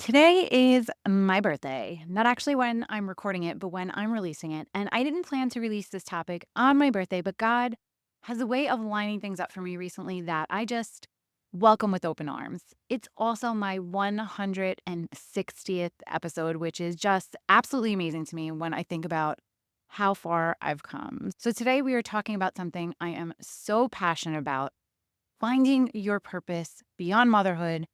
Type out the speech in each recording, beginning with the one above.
Today is my birthday. Not actually when I'm recording it, but when I'm releasing it. And I didn't plan to release this topic on my birthday, but God has a way of lining things up for me recently that I just welcome with open arms. It's also my 160th episode, which is just absolutely amazing to me when I think about how far I've come. So today we are talking about something I am so passionate about: finding your purpose beyond motherhood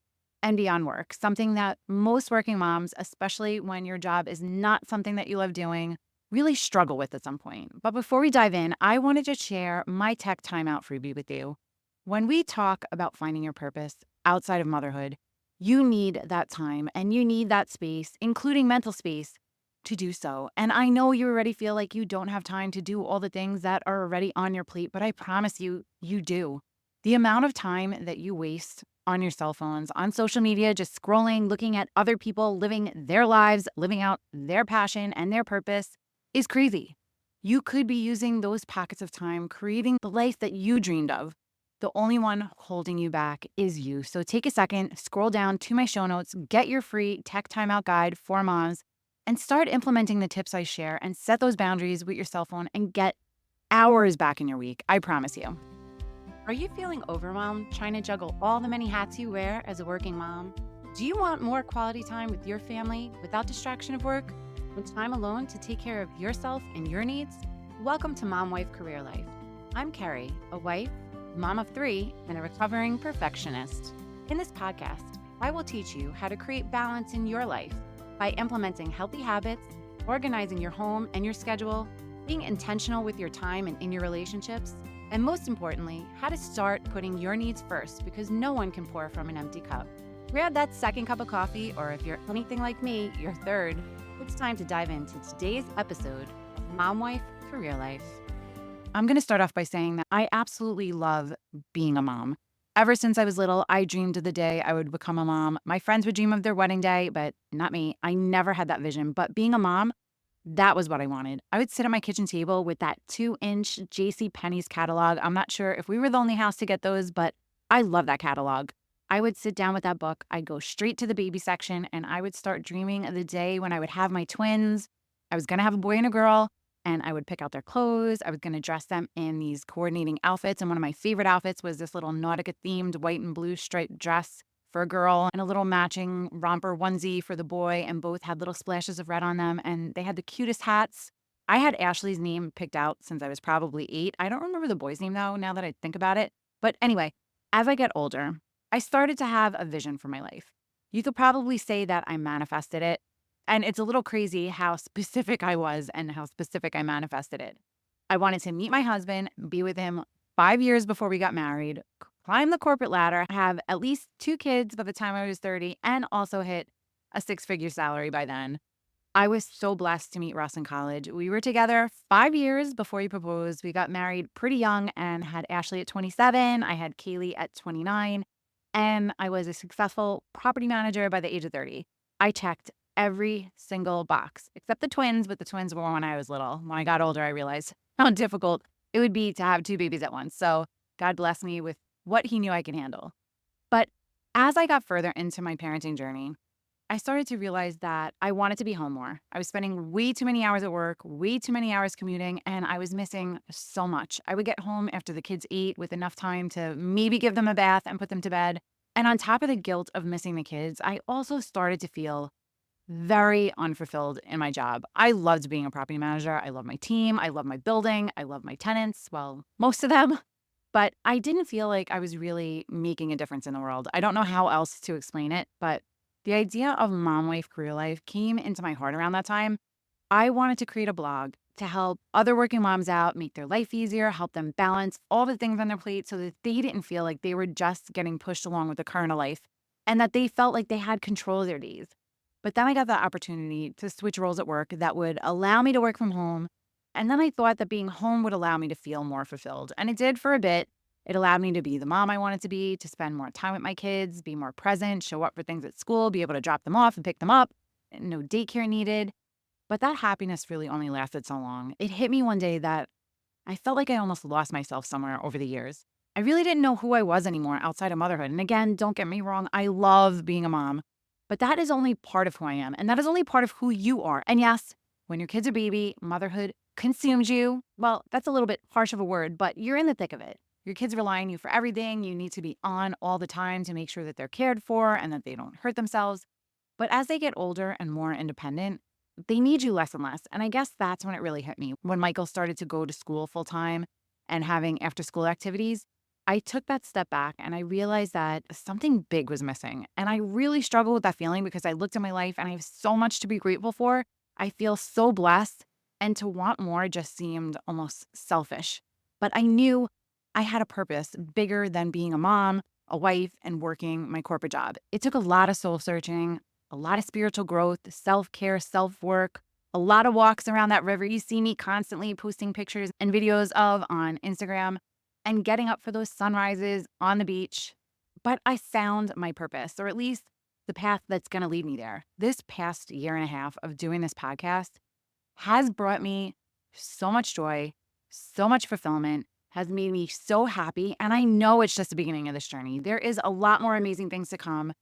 and beyond work, something that most working moms, especially when your job is not something that you love doing, really struggle with at some point. But before we dive in, I wanted to share my tech timeout freebie with you. When we talk about finding your purpose outside of motherhood, you need that time and you need that space, including mental space, to do so. And I know you already feel like you don't have time to do all the things that are already on your plate, but I promise you, you do. The amount of time that you waste on your cell phones, on social media, just scrolling, looking at other people living their lives, living out their passion and their purpose is crazy. You could be using those pockets of time creating the life that you dreamed of. The only one holding you back is you. So take a second, scroll down to my show notes, get your free tech timeout guide for moms, and start implementing the tips I share and set those boundaries with your cell phone and get hours back in your week. I promise you. Are you feeling overwhelmed trying to juggle all the many hats you wear as a working mom? Do you want more quality time with your family without distraction of work and time alone to take care of yourself and your needs? Welcome to Mom Wife Career Life. I'm Kerri, a wife, mom of 3, and a recovering perfectionist. In this podcast, I will teach you how to create balance in your life by implementing healthy habits, organizing your home and your schedule, being intentional with your time and in your relationships, and most importantly, how to start putting your needs first, because no one can pour from an empty cup. Grab that second cup of coffee, or if you're anything like me, your third. It's time to dive into today's episode of Mom Wife Career Life. I'm going to start off by saying that I absolutely love being a mom. Ever since I was little, I dreamed of the day I would become a mom. My friends would dream of their wedding day, but not me. I never had that vision. But being a mom, that was what I wanted. I would sit at my kitchen table with that 2-inch J.C. Penney's catalog. I'm not sure if we were the only house to get those, but I love that catalog. I would sit down with that book. I'd go straight to the baby section and I would start dreaming of the day when I would have my twins. I was going to have a boy and a girl, and I would pick out their clothes. I was going to dress them in these coordinating outfits. And one of my favorite outfits was this little Nautica themed white and blue striped dress for a girl and a little matching romper onesie for the boy, and both had little splashes of red on them, and they had the cutest hats. I had Ashley's name picked out since I was probably 8. I don't remember the boy's name though, now that I think about it. But anyway, as I get older, I started to have a vision for my life. You could probably say that I manifested it, and it's a little crazy how specific I was and how specific I manifested it. I wanted to meet my husband, be with him 5 years before we got married, climb the corporate ladder, have at least 2 kids by the time I was 30, and also hit a 6-figure salary by then. I was so blessed to meet Russ in college. We were together 5 years before he proposed. We got married pretty young and had Ashley at 27. I had Kaylee at 29. And I was a successful property manager by the age of 30. I checked every single box except the twins, but the twins were when I was little. When I got older, I realized how difficult it would be to have 2 babies at once. So God blessed me with what he knew I could handle. But as I got further into my parenting journey, I started to realize that I wanted to be home more. I was spending way too many hours at work, way too many hours commuting, and I was missing so much. I would get home after the kids ate with enough time to maybe give them a bath and put them to bed. And on top of the guilt of missing the kids, I also started to feel very unfulfilled in my job. I loved being a property manager. I love my team. I love my building. I love my tenants. Well, most of them. But I didn't feel like I was really making a difference in the world. I don't know how else to explain it, but the idea of Mom Wife Career Life came into my heart around that time. I wanted to create a blog to help other working moms out, make their life easier, help them balance all the things on their plate so that they didn't feel like they were just getting pushed along with the current of life and that they felt like they had control of their days. But then I got the opportunity to switch roles at work that would allow me to work from home. And then I thought that being home would allow me to feel more fulfilled. And it did for a bit. It allowed me to be the mom I wanted to be, to spend more time with my kids, be more present, show up for things at school, be able to drop them off and pick them up, no daycare needed. But that happiness really only lasted so long. It hit me one day that I felt like I almost lost myself somewhere over the years. I really didn't know who I was anymore outside of motherhood. And again, don't get me wrong, I love being a mom. But that is only part of who I am, and that is only part of who you are. And yes, when your kid's a baby, motherhood consumes you. Well, that's a little bit harsh of a word, but you're in the thick of it. Your kids rely on you for everything. You need to be on all the time to make sure that they're cared for and that they don't hurt themselves. But as they get older and more independent, they need you less and less. And I guess that's when it really hit me. When Michael started to go to school full time and having after school activities, I took that step back and I realized that something big was missing. And I really struggle with that feeling because I looked at my life and I have so much to be grateful for. I feel so blessed. And to want more just seemed almost selfish. But I knew I had a purpose bigger than being a mom, a wife, and working my corporate job. It took a lot of soul searching, a lot of spiritual growth, self care, self work, a lot of walks around that river you see me constantly posting pictures and videos of on Instagram, and getting up for those sunrises on the beach. But I found my purpose, or at least the path that's going to lead me there. This past year and a half of doing this podcast has brought me so much joy, so much fulfillment, has made me so happy. And I know it's just the beginning of this journey. There is a lot more amazing things to come.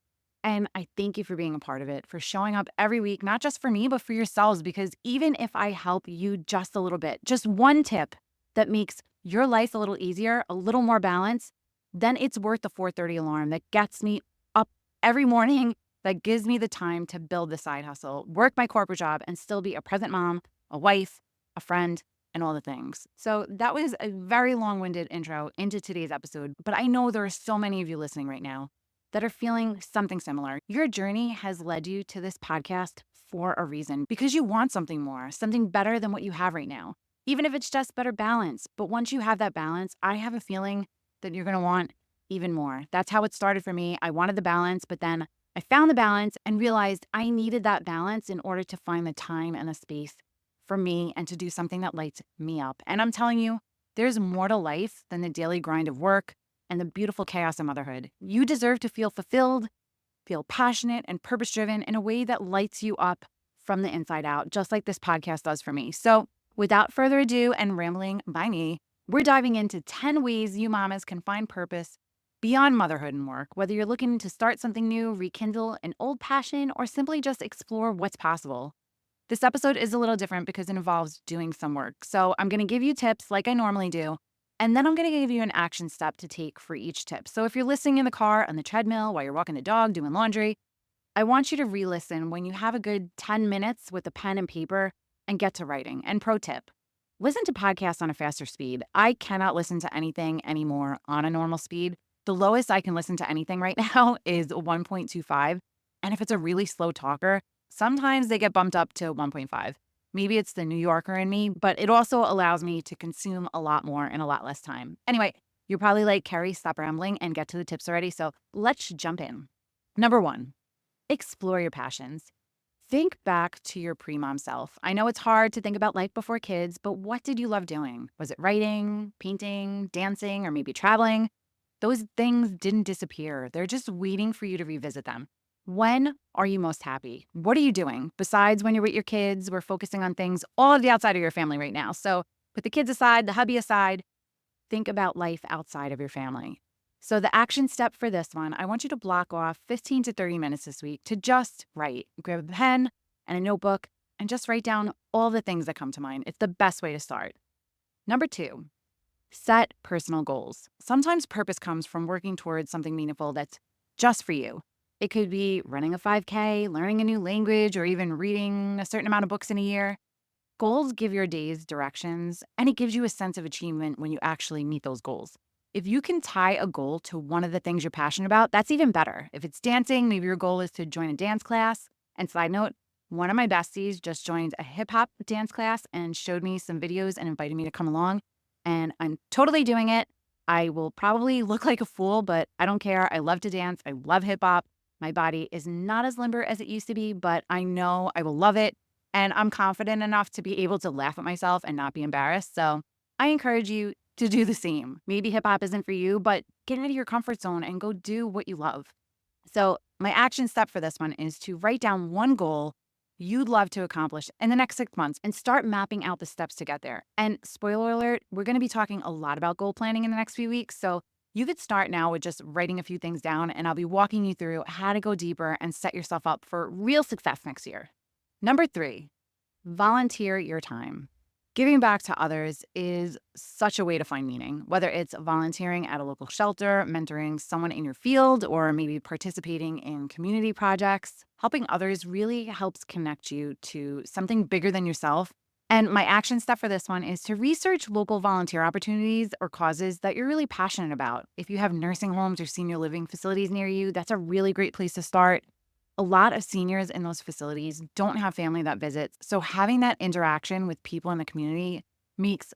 And I thank you for being a part of it, for showing up every week, not just for me, but for yourselves. Because even if I help you just a little bit, just one tip that makes your life a little easier, a little more balanced, then it's worth the 4:30 alarm that gets me up every morning, that gives me the time to build the side hustle, work my corporate job, and still be a present mom, a wife, a friend, and all the things. So that was a very long-winded intro into today's episode, but I know there are so many of you listening right now that are feeling something similar. Your journey has led you to this podcast for a reason, because you want something more, something better than what you have right now, even if it's just better balance. But once you have that balance, I have a feeling that you're going to want even more. That's how it started for me. I wanted the balance, but then I found the balance and realized I needed that balance in order to find the time and the space for me and to do something that lights me up. And I'm telling you, there's more to life than the daily grind of work and the beautiful chaos of motherhood. You deserve to feel fulfilled, feel passionate and purpose driven in a way that lights you up from the inside out, just like this podcast does for me. So, without further ado and rambling by me, we're diving into 10 ways you mamas can find purpose beyond motherhood and work, whether you're looking to start something new, rekindle an old passion, or simply just explore what's possible. This episode is a little different because it involves doing some work. So I'm going to give you tips like I normally do, and then I'm going to give you an action step to take for each tip. So if you're listening in the car, on the treadmill, while you're walking the dog, doing laundry, I want you to re-listen when you have a good 10 minutes with a pen and paper and get to writing. And pro tip, listen to podcasts on a faster speed. I cannot listen to anything anymore on a normal speed. The lowest I can listen to anything right now is 1.25. And if it's a really slow talker, sometimes they get bumped up to 1.5. Maybe it's the New Yorker in me, but it also allows me to consume a lot more in a lot less time. Anyway, you're probably like, Kerri, stop rambling and get to the tips already. So let's jump in. Number 1, explore your passions. Think back to your pre-mom self. I know it's hard to think about life before kids, but what did you love doing? Was it writing, painting, dancing, or maybe traveling? Those things didn't disappear. They're just waiting for you to revisit them. When are you most happy? What are you doing? Besides when you're with your kids, we're focusing on things all of the outside of your family right now. So put the kids aside, the hubby aside, think about life outside of your family. So the action step for this one, I want you to block off 15 to 30 minutes this week to just write. Grab a pen and a notebook and just write down all the things that come to mind. It's the best way to start. Number 2, set personal goals. Sometimes purpose comes from working towards something meaningful that's just for you. It could be running a 5K, learning a new language, or even reading a certain amount of books in a year. Goals give your days directions, and it gives you a sense of achievement when you actually meet those goals. If you can tie a goal to one of the things you're passionate about, that's even better. If it's dancing, maybe your goal is to join a dance class. And side note, one of my besties just joined a hip hop dance class and showed me some videos and invited me to come along. And I'm totally doing it. I will probably look like a fool, but I don't care. I love to dance. I love hip hop. My body is not as limber as it used to be, but I know I will love it. And I'm confident enough to be able to laugh at myself and not be embarrassed. So I encourage you to do the same. Maybe hip hop isn't for you, but get out of your comfort zone and go do what you love. So my action step for this one is to write down one goal you'd love to accomplish in the next 6 months and start mapping out the steps to get there. And spoiler alert, we're going to be talking a lot about goal planning in the next few weeks. So You could start now with just writing a few things down, and I'll be walking you through how to go deeper and set yourself up for real success next year. Number 3, volunteer your time. Giving back to others is such a way to find meaning, whether it's volunteering at a local shelter, mentoring someone in your field, or maybe participating in community projects. Helping others really helps connect you to something bigger than yourself. And my action step for this one is to research local volunteer opportunities or causes that you're really passionate about. If you have nursing homes or senior living facilities near you, that's a really great place to start. A lot of seniors in those facilities don't have family that visits, so having that interaction with people in the community makes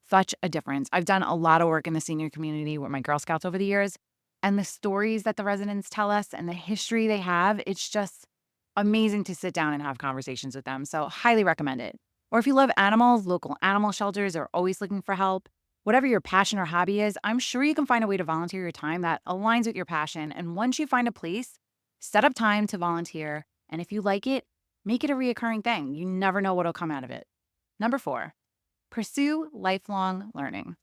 such a difference. I've done a lot of work in the senior community with my Girl Scouts over the years, and the stories that the residents tell us and the history they have, it's just amazing to sit down and have conversations with them. So, highly recommend it. Or if you love animals, local animal shelters are always looking for help. Whatever your passion or hobby is, I'm sure you can find a way to volunteer your time that aligns with your passion. And once you find a place, set up time to volunteer. And if you like it, make it a reoccurring thing. You never know what'll come out of it. Number 4, pursue lifelong learning.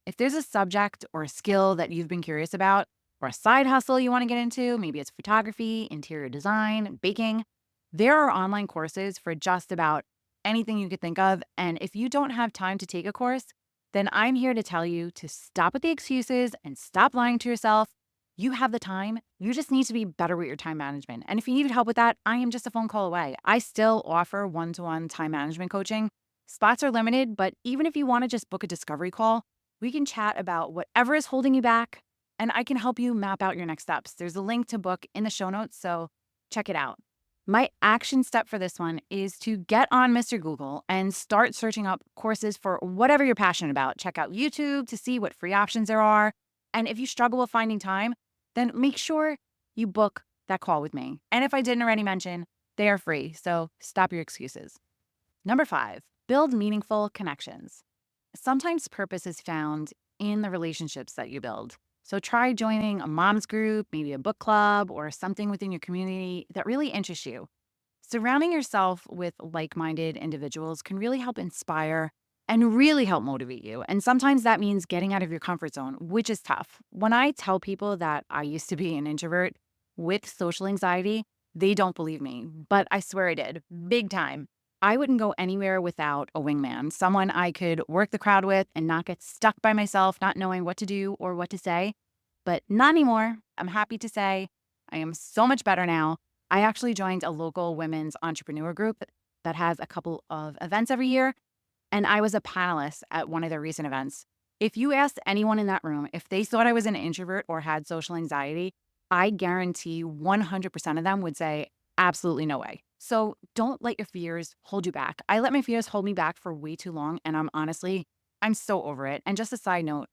If there's a subject or a skill that you've been curious about, or a side hustle you want to get into, maybe it's photography, interior design, baking, there are online courses for just about anything you could think of. And if you don't have time to take a course, then I'm here to tell you to stop with the excuses and stop lying to yourself. You have the time. You just need to be better with your time management. And if you need help with that, I am just a phone call away. I still offer one-to-one time management coaching. Spots are limited, but even if you want to just book a discovery call, we can chat about whatever is holding you back, and I can help you map out your next steps. There's a link to book in the show notes, so check it out. My action step for this one is to get on Mr. Google and start searching up courses for whatever you're passionate about. Check out YouTube to see what free options there are. And if you struggle with finding time, then make sure you book that call with me. And if I didn't already mention, they are free, so stop your excuses. Number 5, build meaningful connections. Sometimes purpose is found in the relationships that you build. So try joining a mom's group, maybe a book club, or something within your community that really interests you. Surrounding yourself with like minded individuals can really help inspire and really help motivate you. And sometimes that means getting out of your comfort zone, which is tough. When I tell people that I used to be an introvert with social anxiety, they don't believe me, but I swear I did, big time. I wouldn't go anywhere without a wingman, someone I could work the crowd with and not get stuck by myself, not knowing what to do or what to say. But not anymore. I'm happy to say I am so much better now. I actually joined a local women's entrepreneur group that has a couple of events every year, and I was a panelist at one of their recent events. If you asked anyone in that room if they thought I was an introvert or had social anxiety, I guarantee 100% of them would say, absolutely no way. So don't let your fears hold you back. I let my fears hold me back for way too long, and I'm so over it. And just a side note,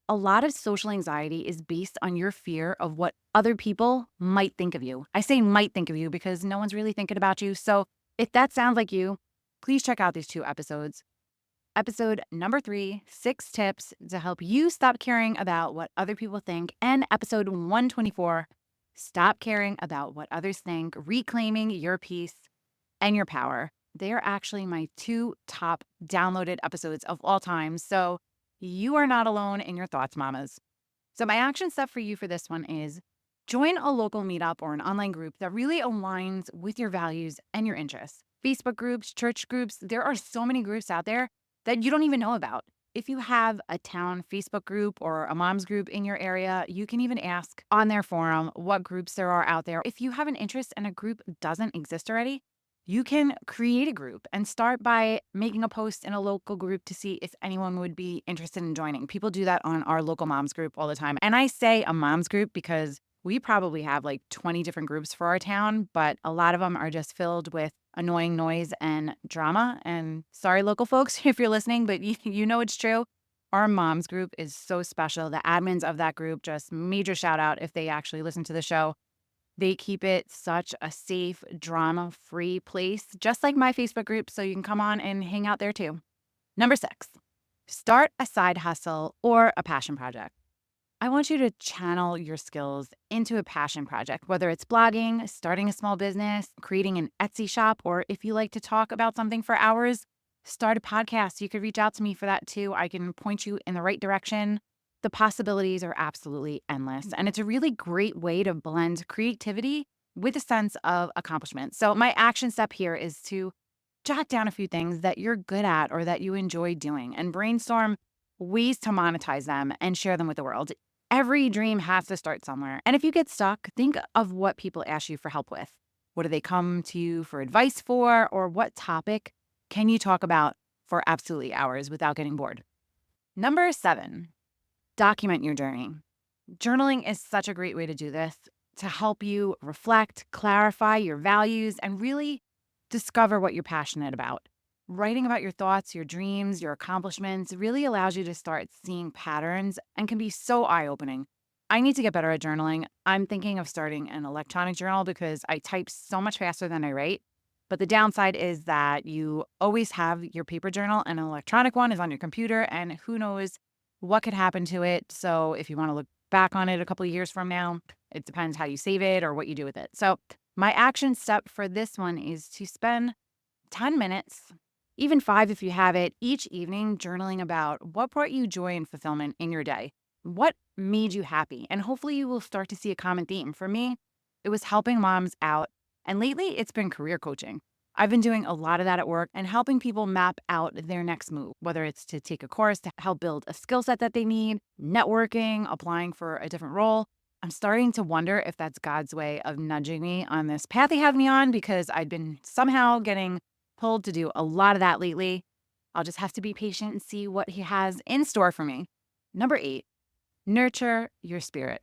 a lot of social anxiety is based on your fear of what other people might think of you. I say might think of you because no one's really thinking about you. So if that sounds like you, please check out these 2 episodes. Episode number 3, 6 tips to help you stop caring about what other people think. And episode 124, stop caring about what others think, reclaiming your peace and your power. They are actually my 2 top downloaded episodes of all time. So you are not alone in your thoughts, mamas. So my action step for you for this one is join a local meetup or an online group that really aligns with your values and your interests. Facebook groups, church groups, there are so many groups out there that you don't even know about. If you have a town Facebook group or a mom's group in your area, you can even ask on their forum what groups there are out there. If you have an interest and a group doesn't exist already, you can create a group and start by making a post in a local group to see if anyone would be interested in joining. People do that on our local moms group all the time. And I say a moms group because we probably have like 20 different groups for our town, but a lot of them are just filled with annoying noise and drama. And sorry, local folks, if you're listening, but you know it's true. Our moms group is so special. The admins of that group, just major shout out if they actually listen to the show. They keep it such a safe, drama-free place, just like my Facebook group, so you can come on and hang out there too. Number 6, start a side hustle or a passion project. I want you to channel your skills into a passion project, whether it's blogging, starting a small business, creating an Etsy shop, or if you like to talk about something for hours, start a podcast. You could reach out to me for that too. I can point you in the right direction. The possibilities are absolutely endless, and it's a really great way to blend creativity with a sense of accomplishment. So, my action step here is to jot down a few things that you're good at or that you enjoy doing and brainstorm ways to monetize them and share them with the world. Every dream has to start somewhere. And if you get stuck, think of what people ask you for help with. What do they come to you for advice for? Or what topic can you talk about for absolutely hours without getting bored? Number 7, document your journey. Journaling is such a great way to do this, to help you reflect, clarify your values, and really discover what you're passionate about. Writing about your thoughts, your dreams, your accomplishments really allows you to start seeing patterns and can be so eye opening. I need to get better at journaling. I'm thinking of starting an electronic journal because I type so much faster than I write. But the downside is that you always have your paper journal, and an electronic one is on your computer, and who knows what could happen to it. So, if you want to look back on it a couple of years from now, it depends how you save it or what you do with it. So, my action step for this one is to spend 10 minutes, even 5 if you have it, each evening journaling about what brought you joy and fulfillment in your day. What made you happy? And hopefully you will start to see a common theme. For me, it was helping moms out. And lately, it's been career coaching. I've been doing a lot of that at work and helping people map out their next move, whether it's to take a course to help build a skill set that they need, networking, applying for a different role. I'm starting to wonder if that's God's way of nudging me on this path He had me on, because I'd been somehow getting pulled to do a lot of that lately. I'll just have to be patient and see what He has in store for me. Number 8, nurture your spirit.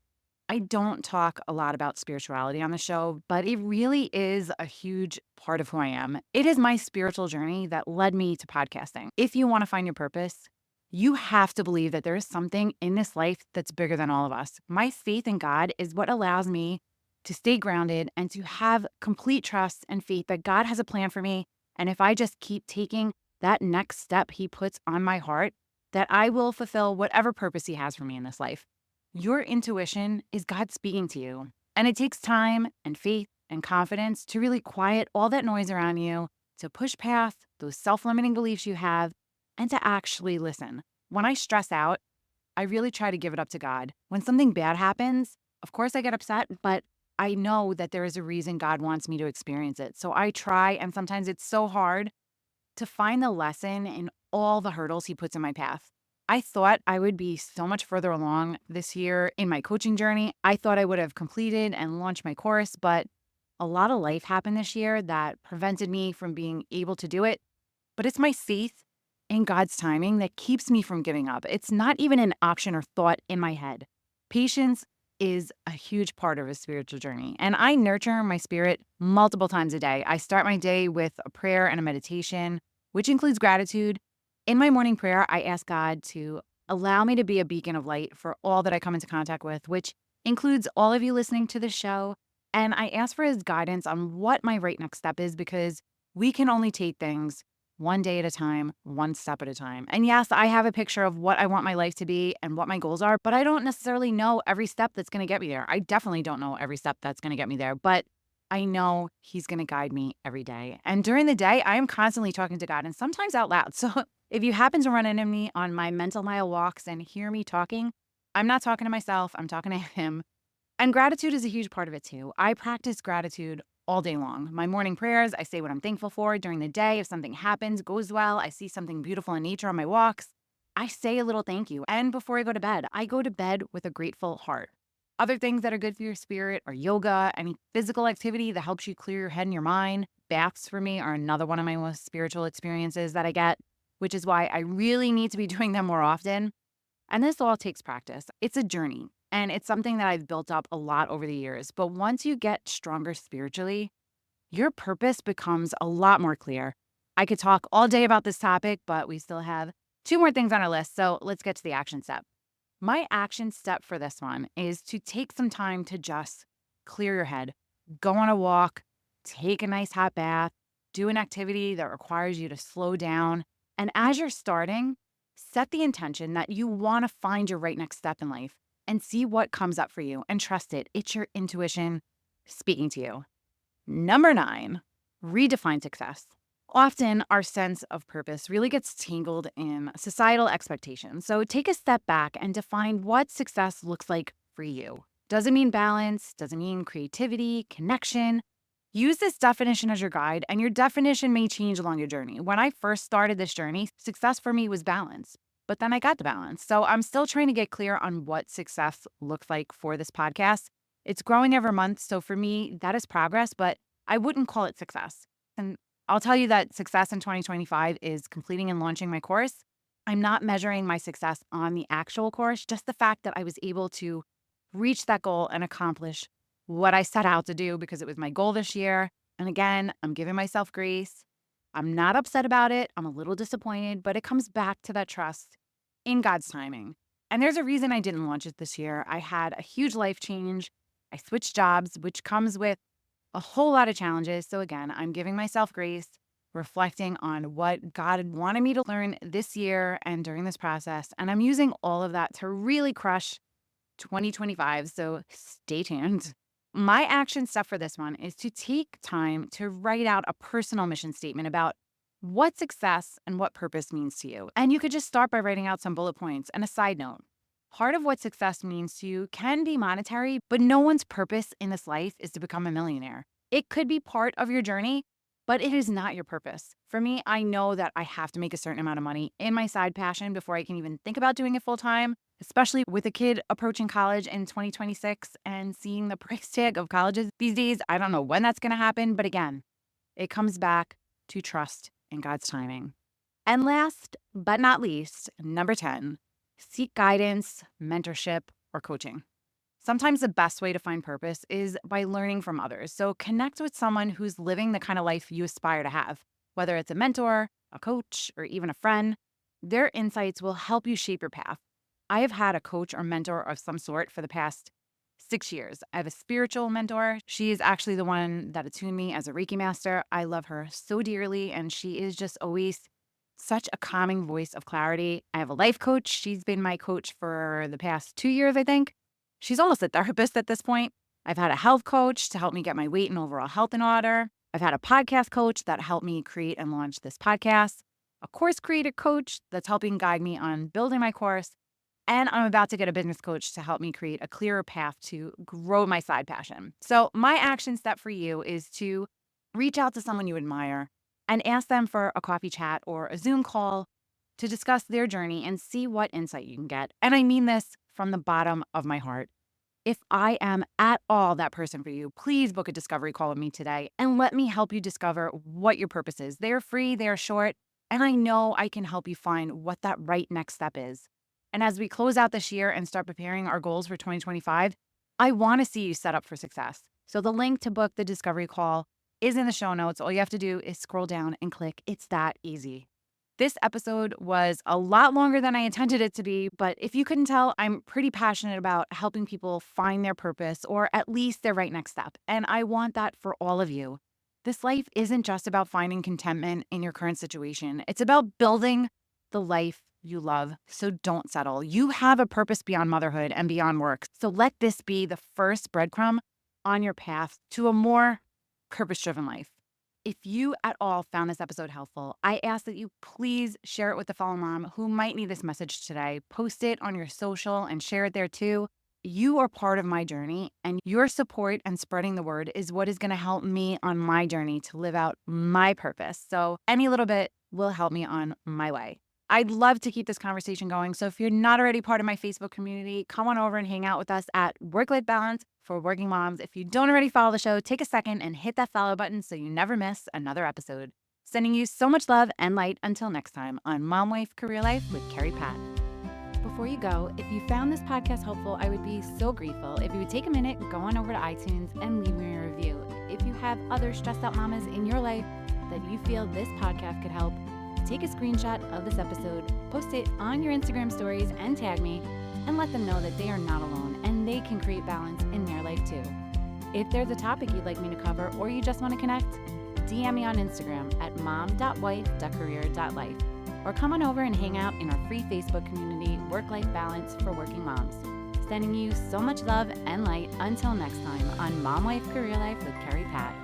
I don't talk a lot about spirituality on the show, but it really is a huge part of who I am. It is my spiritual journey that led me to podcasting. If you want to find your purpose, you have to believe that there is something in this life that's bigger than all of us. My faith in God is what allows me to stay grounded and to have complete trust and faith that God has a plan for me. And if I just keep taking that next step He puts on my heart, that I will fulfill whatever purpose He has for me in this life. Your intuition is God speaking to you, and it takes time and faith and confidence to really quiet all that noise around you, to push past those self-limiting beliefs you have, and to actually listen. When I stress out, I really try to give it up to God. When something bad happens, of course I get upset, but I know that there is a reason God wants me to experience it. So I try, and sometimes it's so hard to find the lesson in all the hurdles He puts in my path. I thought I would be so much further along this year in my coaching journey. I thought I would have completed and launched my course, but a lot of life happened this year that prevented me from being able to do it. But it's my faith in God's timing that keeps me from giving up. It's not even an option or thought in my head. Patience is a huge part of a spiritual journey, and I nurture my spirit multiple times a day. I start my day with a prayer and a meditation, which includes gratitude. In my morning prayer, I ask God to allow me to be a beacon of light for all that I come into contact with, which includes all of you listening to the show. And I ask for His guidance on what my right next step is, because we can only take things one day at a time, one step at a time. And yes, I have a picture of what I want my life to be and what my goals are, but I don't necessarily know every step that's going to get me there. I definitely don't know every step that's going to get me there, but I know He's going to guide me every day. And during the day, I am constantly talking to God, and sometimes out loud. So if you happen to run into me on my mental mile walks and hear me talking, I'm not talking to myself, I'm talking to Him. And gratitude is a huge part of it too. I practice gratitude all day long. My morning prayers, I say what I'm thankful for. During the day, if something happens, goes well, I see something beautiful in nature on my walks, I say a little thank you. And before I go to bed with a grateful heart. Other things that are good for your spirit are yoga, any physical activity that helps you clear your head and your mind. Baths for me are another one of my most spiritual experiences that I get, which is why I really need to be doing them more often. And this all takes practice. It's a journey, and it's something that I've built up a lot over the years. But once you get stronger spiritually, your purpose becomes a lot more clear. I could talk all day about this topic, but we still have 2 more things on our list. So let's get to the action step. My action step for this one is to take some time to just clear your head, go on a walk, take a nice hot bath, do an activity that requires you to slow down. And as you're starting, set the intention that you want to find your right next step in life and see what comes up for you, and trust it. It's your intuition speaking to you. Number 9, redefine success. Often, our sense of purpose really gets tangled in societal expectations. So take a step back and define what success looks like for you. Does it mean balance? Does it mean creativity, connection? Use this definition as your guide, and your definition may change along your journey. When I first started this journey, success for me was balance, but then I got the balance. So I'm still trying to get clear on what success looks like for this podcast. It's growing every month. So for me, that is progress, but I wouldn't call it success. And I'll tell you that success in 2025 is completing and launching my course. I'm not measuring my success on the actual course, just the fact that I was able to reach that goal and accomplish what I set out to do because it was my goal this year. And again, I'm giving myself grace. I'm not upset about it. I'm a little disappointed, but it comes back to that trust in God's timing. And there's a reason I didn't launch it this year. I had a huge life change. I switched jobs, which comes with a whole lot of challenges. So again, I'm giving myself grace, reflecting on what God wanted me to learn this year and during this process. And I'm using all of that to really crush 2025. So stay tuned. My action step for this one is to take time to write out a personal mission statement about what success and what purpose means to you. And you could just start by writing out some bullet points. And a side note, part of what success means to you can be monetary, but no one's purpose in this life is to become a millionaire. It could be part of your journey, but it is not your purpose. For me, I know that I have to make a certain amount of money in my side passion before I can even think about doing it full time, especially with a kid approaching college in 2026 and seeing the price tag of colleges these days. I don't know when that's going to happen, but again, it comes back to trust in God's timing. And last but not least, number 10, seek guidance, mentorship, or coaching. Sometimes the best way to find purpose is by learning from others. So connect with someone who's living the kind of life you aspire to have, whether it's a mentor, a coach, or even a friend. Their insights will help you shape your path. I have had a coach or mentor of some sort for the past 6 years. I have a spiritual mentor. She is actually the one that attuned me as a Reiki master. I love her so dearly, and she is just always such a calming voice of clarity. I have a life coach. She's been my coach for the past 2 years, I think. She's almost a therapist at this point. I've had a health coach to help me get my weight and overall health in order. I've had a podcast coach that helped me create and launch this podcast, a course creator coach that's helping guide me on building my course, and I'm about to get a business coach to help me create a clearer path to grow my side passion. So my action step for you is to reach out to someone you admire and ask them for a coffee chat or a Zoom call to discuss their journey and see what insight you can get. And I mean this from the bottom of my heart. If I am at all that person for you, please book a discovery call with me today and let me help you discover what your purpose is. They're free, they're short, and I know I can help you find what that right next step is. And as we close out this year and start preparing our goals for 2025, I want to see you set up for success. So the link to book the discovery call is in the show notes. All you have to do is scroll down and click. It's that easy. This episode was a lot longer than I intended it to be, but if you couldn't tell, I'm pretty passionate about helping people find their purpose or at least their right next step. And I want that for all of you. This life isn't just about finding contentment in your current situation. It's about building the life you love. So don't settle. You have a purpose beyond motherhood and beyond work. So let this be the first breadcrumb on your path to a more purpose-driven life. If you at all found this episode helpful, I ask that you please share it with a fellow mom who might need this message today. Post it on your social and share it there too. You are part of my journey, and your support and spreading the word is what is going to help me on my journey to live out my purpose. So any little bit will help me on my way. I'd love to keep this conversation going. So if you're not already part of my Facebook community, come on over and hang out with us at Work-Life Balance for Working Moms. If you don't already follow the show, take a second and hit that follow button so you never miss another episode. Sending you so much love and light until next time on Mom Wife Career Life with Kerri Pat. Before you go, if you found this podcast helpful, I would be so grateful if you would take a minute, go on over to iTunes and leave me a review. If you have other stressed out mamas in your life that you feel this podcast could help, take a screenshot of this episode, post it on your Instagram stories and tag me, and let them know that they are not alone and they can create balance in their life too. If there's a topic you'd like me to cover or you just want to connect, DM me on Instagram at mom.wife.career.life or come on over and hang out in our free Facebook community, Work-Life Balance for Working Moms. Sending you so much love and light until next time on Mom Wife Career Life with Kerri Pat.